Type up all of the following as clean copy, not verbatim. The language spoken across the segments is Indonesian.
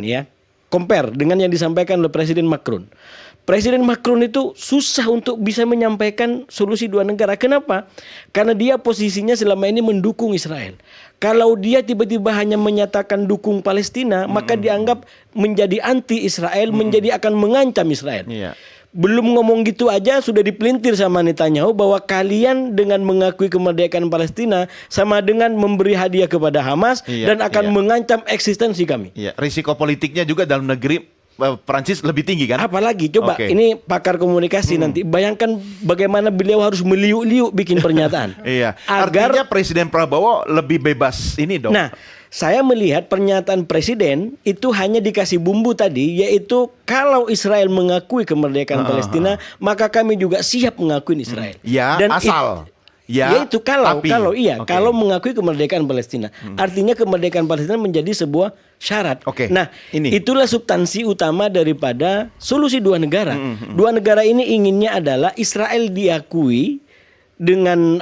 ya, compare dengan yang disampaikan oleh Presiden Macron. Presiden Macron itu susah untuk bisa menyampaikan solusi dua negara. Kenapa? Karena dia posisinya selama ini mendukung Israel. Kalau dia tiba-tiba hanya menyatakan dukung Palestina, maka dianggap menjadi anti Israel, menjadi akan mengancam Israel. Iya. Belum ngomong gitu aja sudah dipelintir sama Netanyahu bahwa kalian dengan mengakui kemerdekaan Palestina sama dengan memberi hadiah kepada Hamas dan akan mengancam eksistensi kami. Iya. Risiko politiknya juga dalam negeri Prancis lebih tinggi kan? Apalagi coba ini pakar komunikasi nanti bayangkan bagaimana beliau harus meliuk-liuk bikin pernyataan. Iya. Agar Artinya Presiden Prabowo lebih bebas ini dong. Nah, saya melihat pernyataan presiden itu hanya dikasih bumbu tadi, yaitu kalau Israel mengakui kemerdekaan Palestina, maka kami juga siap mengakui Israel. Ya, Dan asal. Yaitu kalau Kalau mengakui kemerdekaan Palestina, artinya kemerdekaan Palestina menjadi sebuah syarat. Nah, itulah substansi utama daripada solusi dua negara. Dua negara ini inginnya adalah Israel diakui dengan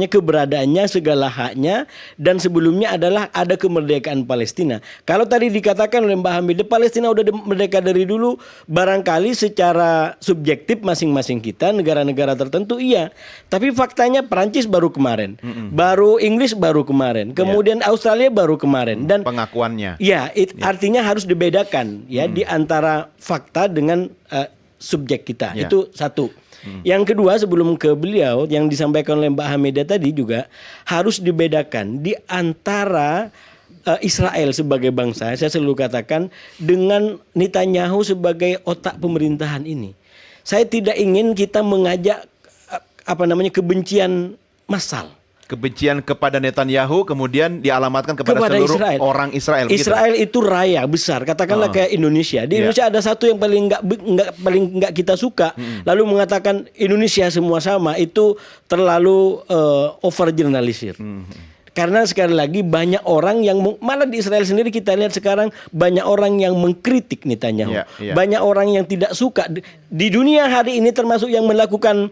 keberadaannya, segala haknya, dan sebelumnya adalah ada kemerdekaan Palestina. Kalau tadi dikatakan oleh Mbak Hamid, Palestina udah merdeka dari dulu, barangkali secara subjektif masing-masing kita, negara-negara tertentu iya. Tapi faktanya Prancis baru kemarin, baru Inggris baru kemarin, kemudian Australia baru kemarin, dan pengakuannya. Ya, artinya harus dibedakan ya di antara fakta dengan subjek kita. Itu satu. Yang kedua, sebelum ke beliau, yang disampaikan oleh Mbak Hamidah tadi juga harus dibedakan di antara Israel sebagai bangsa, saya selalu katakan, dengan Netanyahu sebagai otak pemerintahan ini. Saya tidak ingin kita mengajak kebencian massal. Kebencian kepada Netanyahu kemudian dialamatkan kepada seluruh orang Israel. Israel itu raya besar, katakanlah kayak Indonesia. Di Indonesia ada satu yang paling nggak kita suka, lalu mengatakan Indonesia semua sama, itu terlalu over generalisir. Karena sekali lagi banyak orang yang malah di Israel sendiri kita lihat sekarang banyak orang yang mengkritik Netanyahu. Banyak orang yang tidak suka di dunia hari ini, termasuk yang melakukan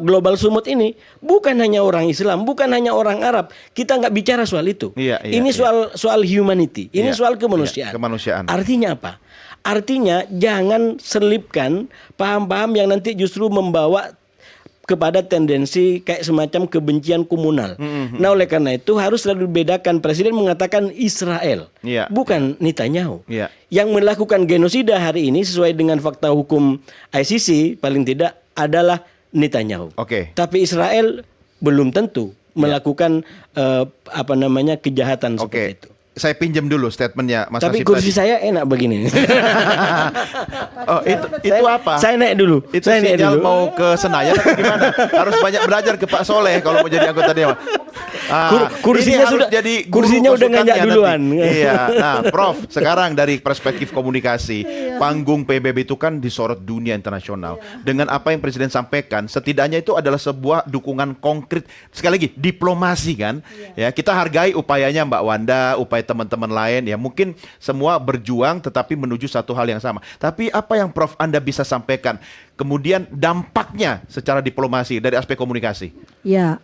global summit ini, bukan hanya orang Islam, bukan hanya orang Arab. Kita nggak bicara soal itu. Ini soal humanity, ini soal kemanusiaan. Artinya apa? Artinya jangan selipkan paham-paham yang nanti justru membawa kepada tendensi kayak semacam kebencian komunal. Nah, oleh karena itu harus selalu dibedakan. Presiden mengatakan Israel, bukan Netanyahu. Yang melakukan genosida hari ini sesuai dengan fakta hukum ICC paling tidak adalah Netanyahu. Tapi Israel belum tentu melakukan kejahatan seperti itu. Saya pinjam dulu statementnya Mas Tapi Hasib kursi tadi. saya enak begini. Itu apa? Saya naik dulu. Itu sinyal mau ke Senayan atau gimana? Harus banyak belajar ke Pak Soleh kalau mau jadi anggota dewan. Kursinya sudah jadi kursinya udah nganjak duluan. Iya. Nah, Prof, sekarang dari perspektif komunikasi, panggung PBB itu kan disorot dunia internasional. Dengan apa yang Presiden sampaikan, setidaknya itu adalah sebuah dukungan konkret. Sekali lagi, diplomasi kan? Ya, kita hargai upayanya Mbak Wanda, upaya teman-teman lain ya. Mungkin semua berjuang tetapi menuju satu hal yang sama. Tapi apa yang Prof Anda bisa sampaikan? Kemudian dampaknya secara diplomasi dari aspek komunikasi. Ya.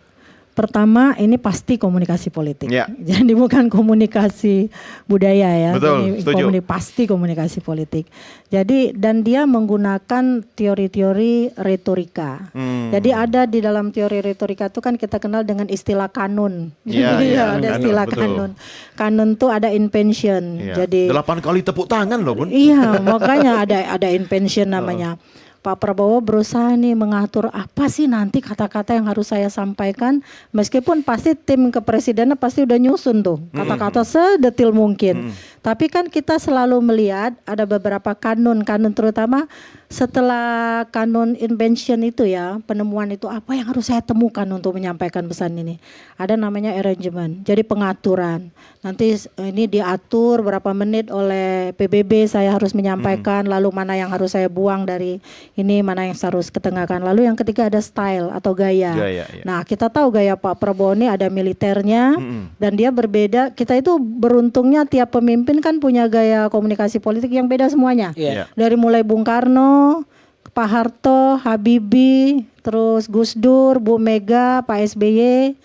Pertama, ini pasti komunikasi politik. Jadi bukan komunikasi budaya ya. Betul, setuju. Pasti komunikasi politik. Jadi dan dia menggunakan teori-teori retorika. Jadi ada di dalam teori retorika itu kan kita kenal dengan istilah kanun. Ada istilah kanun. Kanun tuh ada invention. Jadi 8 kali tepuk tangan loh, Bun. Iya, makanya ada invention namanya. Pak Prabowo berusaha nih mengatur apa sih nanti kata-kata yang harus saya sampaikan, meskipun pasti tim kepresidenan pasti udah nyusun tuh kata-kata sedetil mungkin. Tapi kan kita selalu melihat ada beberapa kanun terutama setelah kanun invention itu ya, penemuan itu apa yang harus saya temukan untuk menyampaikan pesan ini. Ada namanya arrangement, jadi pengaturan. Nanti ini diatur berapa menit oleh PBB saya harus menyampaikan, lalu mana yang harus saya buang dari ini, mana yang harus ketengahkan. Lalu yang ketiga ada style atau gaya. Nah, kita tahu gaya Pak Prabowo ini ada militernya dan dia berbeda. Kita itu beruntungnya tiap pemimpin kan punya gaya komunikasi politik yang beda semuanya. Dari mulai Bung Karno, Pak Harto, Habibie, terus Gus Dur, Bu Mega, Pak SBY,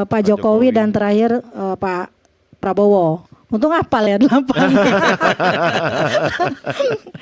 Pak Jokowi dan terakhir Pak Prabowo. Untung hafal ya 8.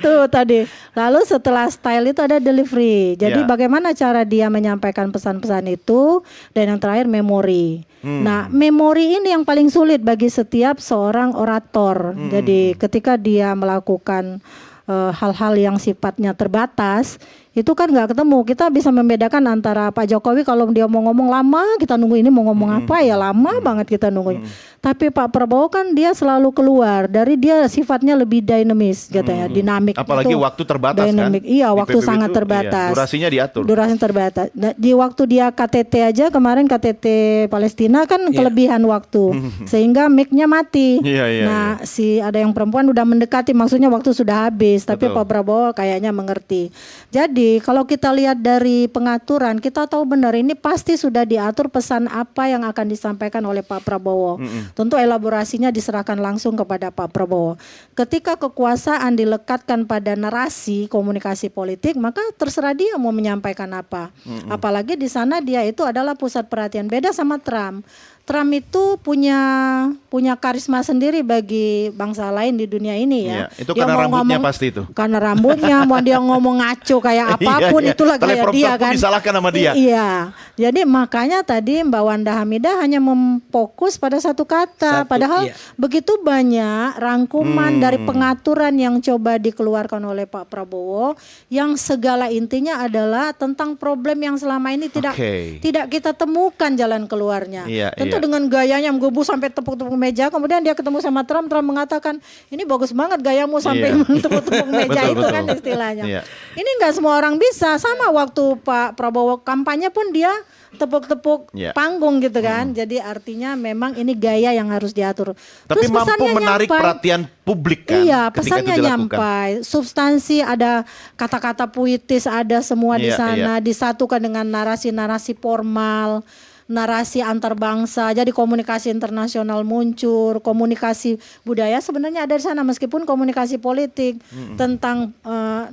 Tuh tadi. Lalu setelah style itu ada delivery. Jadi bagaimana cara dia menyampaikan pesan-pesan itu, dan yang terakhir memori. Nah, memori ini yang paling sulit bagi setiap seorang orator. Jadi ketika dia melakukan hal-hal yang sifatnya terbatas, itu kan nggak ketemu. Kita bisa membedakan antara Pak Jokowi kalau dia mau ngomong lama, kita nunggu ini mau ngomong apa ya lama banget kita nunggunya. Tapi Pak Prabowo kan dia selalu keluar dari, dia sifatnya lebih dinamis katanya, dinamik. Apalagi itu waktu terbatas dynamic. kan? Iya, Di waktu PBB sangat itu, terbatas. iya, durasinya diatur. Durasi terbatas. Nah, di waktu dia KTT aja kemarin, KTT Palestina kan kelebihan waktu, sehingga mic-nya mati. Nah, si ada yang perempuan udah mendekati, maksudnya waktu sudah habis, tapi Pak Prabowo kayaknya mengerti. Jadi kalau kita lihat dari pengaturan, kita tahu benar ini pasti sudah diatur pesan apa yang akan disampaikan oleh Pak Prabowo. Tentu elaborasinya diserahkan langsung kepada Pak Prabowo. Ketika kekuasaan dilekatkan pada narasi komunikasi politik, maka terserah dia mau menyampaikan apa. Apalagi di sana dia itu adalah pusat perhatian. Beda sama Trump. Trump itu punya karisma sendiri bagi bangsa lain di dunia ini ya. Itu dia karena mau rambutnya ngomong, pasti itu. Karena rambutnya, mau dia ngomong ngaco kayak apapun itulah gaya dia kan. Disalahkan sama dia. Iya. Jadi makanya tadi Mbak Wanda Hamidah hanya memfokus pada satu kata. Padahal begitu banyak rangkuman dari pengaturan yang coba dikeluarkan oleh Pak Prabowo, yang segala intinya adalah tentang problem yang selama ini tidak kita temukan jalan keluarnya. Tentu dengan gayanya menggebu sampai tepuk-tepuk meja, kemudian dia ketemu sama Trump mengatakan, ini bagus banget gayamu sampai tepuk-tepuk meja. Itu kan istilahnya. Ini nggak semua orang bisa. Sama waktu Pak Prabowo kampanye pun dia tepuk-tepuk panggung gitu kan. Jadi artinya memang ini gaya yang harus diatur. Tapi terus mampu menarik perhatian publik kan. Iya, pesannya nyampai. Substansi, ada kata-kata puitis, ada semua di sana, disatukan dengan narasi-narasi formal, narasi antar bangsa. Jadi komunikasi internasional muncul, komunikasi budaya sebenarnya ada di sana, meskipun komunikasi politik tentang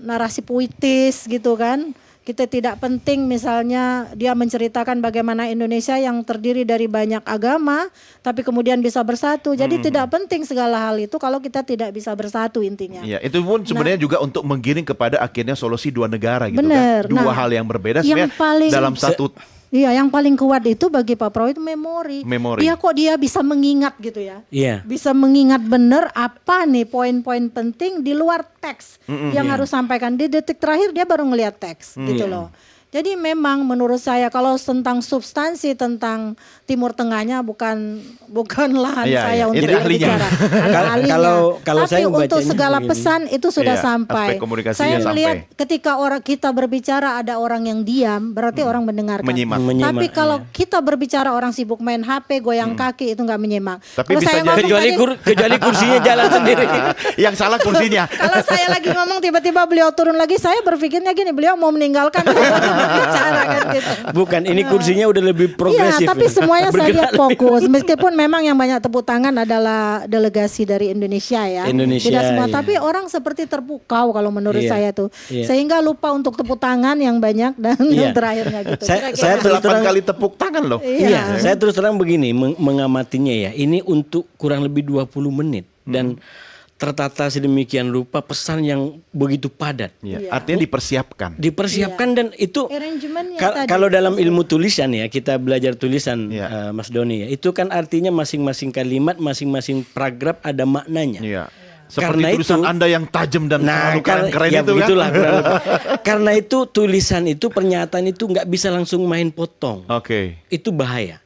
narasi puitis gitu kan. Kita tidak penting misalnya dia menceritakan bagaimana Indonesia yang terdiri dari banyak agama tapi kemudian bisa bersatu. Jadi tidak penting segala hal itu kalau kita tidak bisa bersatu intinya. Iya, itu pun sebenarnya juga untuk menggiring kepada akhirnya solusi dua negara gitu kan. Dua hal yang berbeda sebenarnya dalam satu. Iya, yang paling kuat itu bagi Pak Prabowo itu memori. Dia bisa mengingat gitu ya. Bisa mengingat benar apa nih poin-poin penting di luar teks yang harus sampaikan. Di detik terakhir dia baru ngelihat teks gitu loh. Jadi memang menurut saya kalau tentang substansi tentang Timur Tengahnya bukan lahan saya untuk berbicara. Kalau tapi saya untuk segala pesan itu sudah sampai. Saya melihat ketika kita berbicara ada orang yang diam, berarti orang mendengarkan. Menyimak. Tapi kalau kita berbicara orang sibuk main HP, goyang kaki, itu nggak menyimak. Tapi bisa kecuali kursinya jalan sendiri. Yang salah kursinya. Kalau saya lagi ngomong tiba-tiba beliau turun lagi, saya berpikirnya gini, beliau mau meninggalkan. Bicara kan gitu. Bukan, ini kursinya udah lebih progresif. Iya, tapi semuanya saya lihat fokus. Meskipun memang yang banyak tepuk tangan adalah delegasi dari Indonesia ya. Tidak semua, tapi orang seperti terpukau kalau menurut saya tuh. Sehingga lupa untuk tepuk tangan yang banyak dan yang terakhirnya gitu. Saya terus terang kali tepuk tangan loh. Iya, saya terus terang begini mengamatinya ya. Ini untuk kurang lebih 20 menit dan tertata sedemikian rupa, pesan yang begitu padat. Artinya dipersiapkan dan itu kalau dalam ilmu tulisan ya, kita belajar tulisan Mas Doni ya, itu kan artinya masing-masing kalimat, masing-masing paragraf ada maknanya. Seperti tulisan Anda yang tajam dan keren ya, itu begitulah, kan. Karena itu tulisan itu, pernyataan itu nggak bisa langsung main potong. Itu bahaya.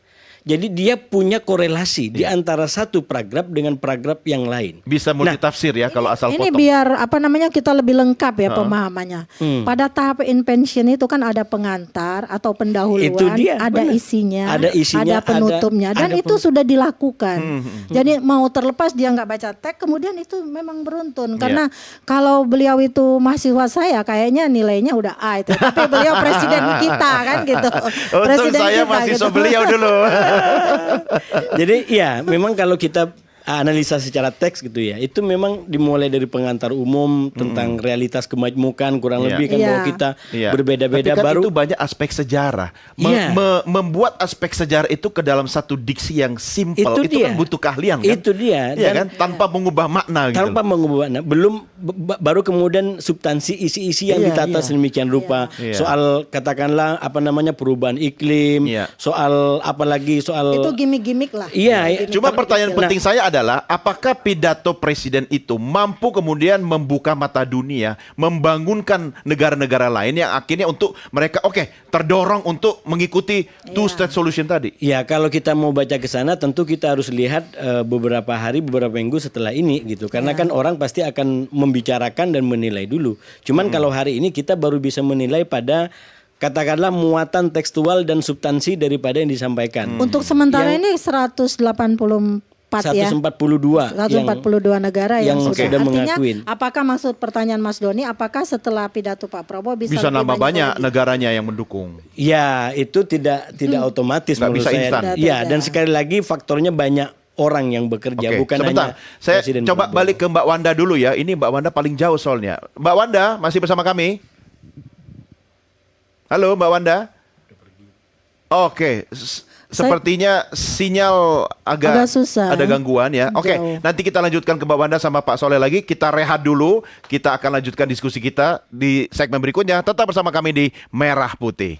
Jadi dia punya korelasi di antara satu paragraf dengan paragraf yang lain. Bisa multitafsir ya kalau asal potong. Ini biar kita lebih lengkap ya pemahamannya. Pada tahap invention itu kan ada pengantar atau pendahuluan, itu dia, ada isinya, ada penutupnya, dan itu sudah dilakukan. Jadi mau terlepas dia nggak baca teks, kemudian itu memang beruntun. Karena kalau beliau itu mahasiswa saya, kayaknya nilainya udah A itu. Tapi beliau presiden kita kan gitu. Untung saya mahasiswa beliau dulu. Jadi ya memang kalau kita analisa secara teks gitu ya, itu memang dimulai dari pengantar umum tentang realitas kemajmukan kurang Iya. lebih kan Iya. bahwa kita Iya. berbeda-beda, Tapi kan baru itu banyak aspek sejarah. Iya. Membuat aspek sejarah itu ke dalam satu diksi yang simpel itu kan butuh keahlian kan? Itu dia. Iya Dan kan? Tanpa mengubah makna gitu. tanpa mengubah makna. Belum baru kemudian substansi isi-isi yang Iya, ditata iya. sedemikian rupa. Iya. Soal katakanlah apa namanya perubahan iklim, Iya. soal apalagi soal Itu gimmick-gimmick lah. Iya, Cuma pertanyaan penting saya adalah apakah pidato presiden itu mampu kemudian membuka mata dunia, membangunkan negara-negara lain yang akhirnya untuk mereka terdorong untuk mengikuti two state solution tadi. Ya, kalau kita mau baca ke sana tentu kita harus lihat beberapa hari, beberapa minggu setelah ini gitu. Karena kan orang pasti akan membicarakan dan menilai dulu. Cuman kalau hari ini kita baru bisa menilai pada katakanlah muatan tekstual dan substansi daripada yang disampaikan. Untuk sementara ini 184 ya. 142 142 negara yang yang sudah. sudah Artinya, mengakuin. apakah maksud pertanyaan Mas Doni, apakah setelah pidato Pak Prabowo bisa Bisa lebih nambah banyak lagi? negaranya yang mendukung. Ya, itu tidak otomatis Nggak menurut bisa saya. instan. Ya, Tidak. dan sekali lagi faktornya banyak orang yang bekerja, Oke, bukan sebentar. hanya Saya Presiden coba Prabowo. balik ke Mbak Wanda dulu ya. Ini Mbak Wanda paling jauh soalnya. Mbak Wanda masih bersama kami? Halo Mbak Wanda? Oke, sepertinya sinyal Agak susah. ada gangguan ya. Oke, Jauh. nanti kita lanjutkan ke Mbak Wanda sama Pak Soleh lagi. Kita rehat dulu. Kita akan lanjutkan diskusi kita di segmen berikutnya. Tetap bersama kami di Merah Putih.